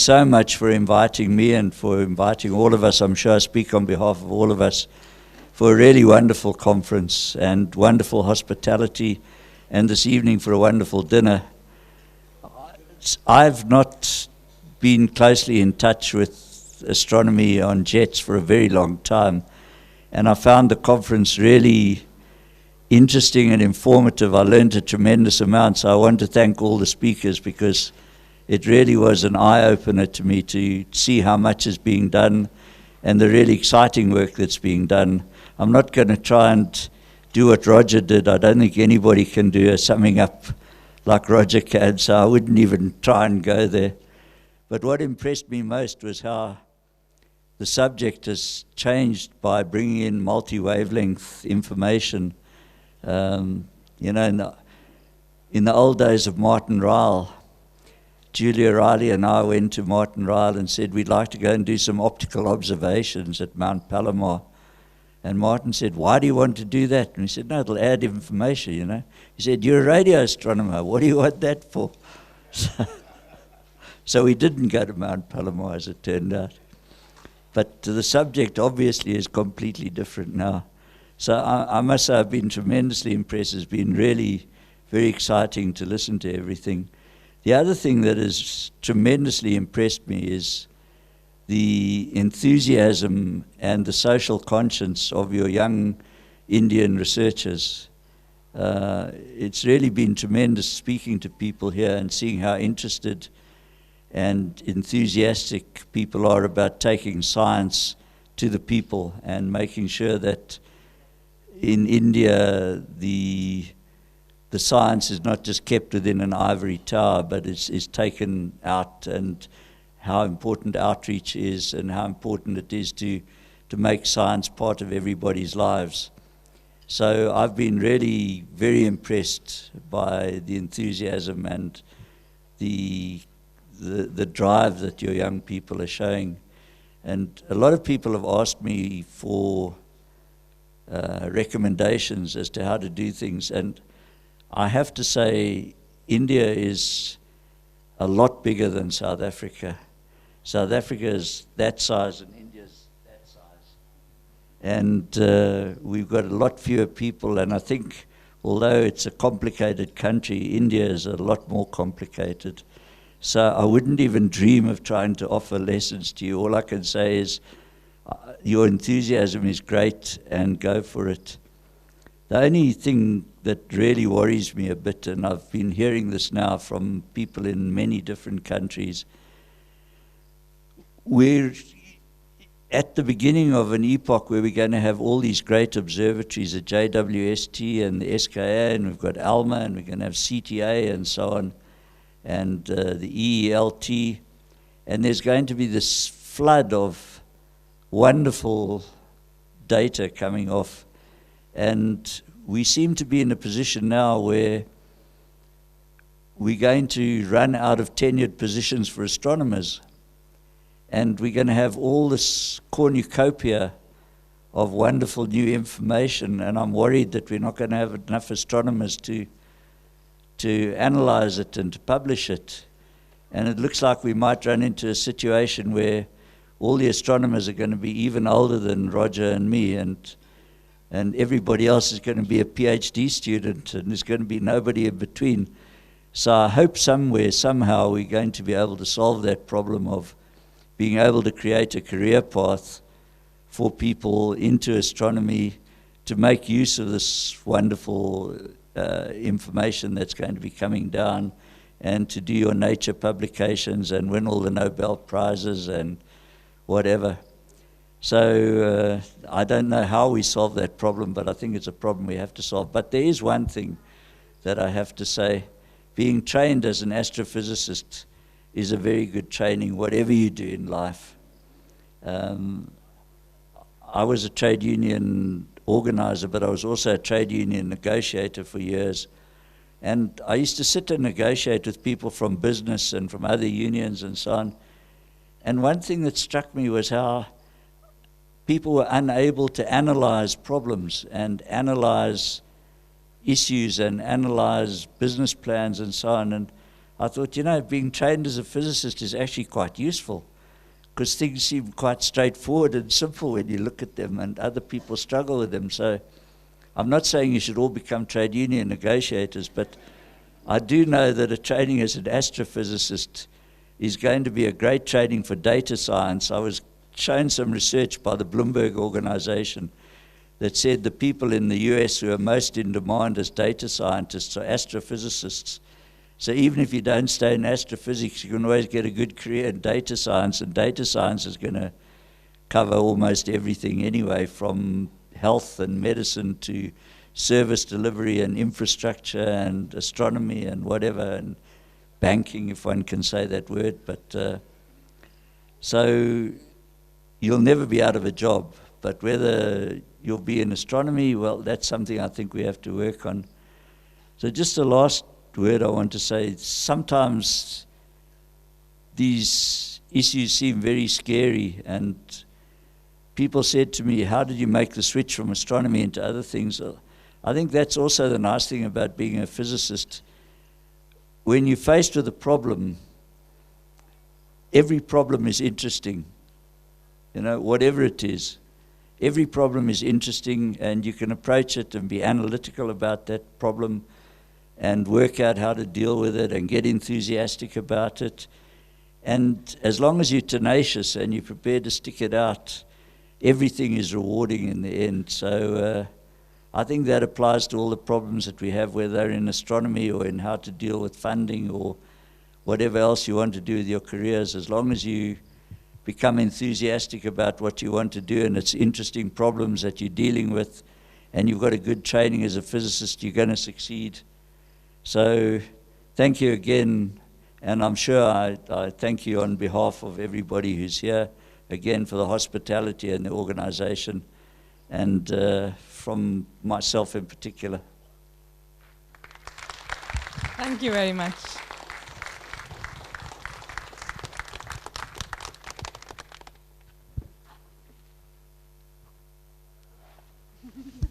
So much for inviting me and for inviting all of us. I'm sure I speak on behalf of all of us for a really wonderful conference and wonderful hospitality, and this evening for a wonderful dinner. I've not been closely in touch with astronomy on jets for a very long time, and I found the conference really interesting and informative. I learned a tremendous amount, so I want to thank all the speakers because it really was an eye-opener to me to see how much is being done and the really exciting work that's being done. I'm not going to try and do what Roger did. I don't think anybody can do a summing up like Roger can, so I wouldn't even try and go there. But what impressed me most was how the subject has changed by bringing in multi-wavelength information. In the old days of Martin Ryle, Julia Riley and I went to Martin Ryle and said we'd like to go and do some optical observations at Mount Palomar. And Martin said, "Why do you want to do that?" And we said, "No, it'll add information, He said, "You're a radio astronomer. What do you want that for?" So we didn't go to Mount Palomar, as it turned out. But the subject obviously is completely different now. So I must say I've been tremendously impressed. It's been really very exciting to listen to everything. The other thing that has tremendously impressed me is the enthusiasm and the social conscience of your young Indian researchers. It's really been tremendous speaking to people here and seeing how interested and enthusiastic people are about taking science to the people and making sure that in India the science is not just kept within an ivory tower, but is taken out, and how important outreach is and how important it is to make science part of everybody's lives. So I've been really very impressed by the enthusiasm and the drive that your young people are showing. And a lot of people have asked me for recommendations as to how to do things, and I have to say India is a lot bigger than South Africa. South Africa is that size and India's that size. And we've got a lot fewer people, and I think although it's a complicated country, India is a lot more complicated. So I wouldn't even dream of trying to offer lessons to you. All I can say is your enthusiasm is great and go for it. The only thing that really worries me a bit, and I've been hearing this now from people in many different countries, we're at the beginning of an epoch where we're going to have all these great observatories, the JWST and the SKA, and we've got ALMA, and we're going to have CTA and so on, and the EELT, and there's going to be this flood of wonderful data coming off. And we seem to be in a position now where we're going to run out of tenured positions for astronomers. And we're going to have all this cornucopia of wonderful new information. And I'm worried that we're not going to have enough astronomers to analyze it and to publish it. And it looks like we might run into a situation where all the astronomers are going to be even older than Roger and me, and everybody else is going to be a PhD student, and there's going to be nobody in between. So I hope somewhere, somehow, we're going to be able to solve that problem of being able to create a career path for people into astronomy to make use of this wonderful information that's going to be coming down, and to do your nature publications and win all the Nobel Prizes and whatever. So I don't know how we solve that problem, but I think it's a problem we have to solve. But there is one thing that I have to say. Being trained as an astrophysicist is a very good training, whatever you do in life. I was a trade union organizer, but I was also a trade union negotiator for years. And I used to sit and negotiate with people from business and from other unions and so on. And one thing that struck me was how people were unable to analyze problems and analyze issues and analyze business plans and so on. And I thought, you know, being trained as a physicist is actually quite useful, because things seem quite straightforward and simple when you look at them, and other people struggle with them. So I'm not saying you should all become trade union negotiators, but I do know that a training as an astrophysicist is going to be a great training for data science. I was shown some research by the Bloomberg organization that said the people in the US who are most in demand as data scientists are astrophysicists. So even if you don't stay in astrophysics, you can always get a good career in data science, and data science is going to cover almost everything anyway, from health and medicine to service delivery and infrastructure and astronomy and whatever, and banking, if one can say that word. But so you'll never be out of a job, but whether you'll be in astronomy, well, that's something I think we have to work on. So just the last word I want to say, sometimes these issues seem very scary, and people said to me, how did you make the switch from astronomy into other things? I think that's also the nice thing about being a physicist. When you're faced with a problem, every problem is interesting. You know, whatever it is, every problem is interesting, and you can approach it and be analytical about that problem and work out how to deal with it and get enthusiastic about it. And as long as you're tenacious and you're prepared to stick it out, everything is rewarding in the end. So I think that applies to all the problems that we have, whether in astronomy or in how to deal with funding or whatever else you want to do with your careers. As long as you become enthusiastic about what you want to do and it's interesting problems that you're dealing with, and you've got a good training as a physicist, you're going to succeed. So thank you again, and I'm sure I thank you on behalf of everybody who's here, again, for the hospitality and the organization, and from myself in particular. Thank you very much.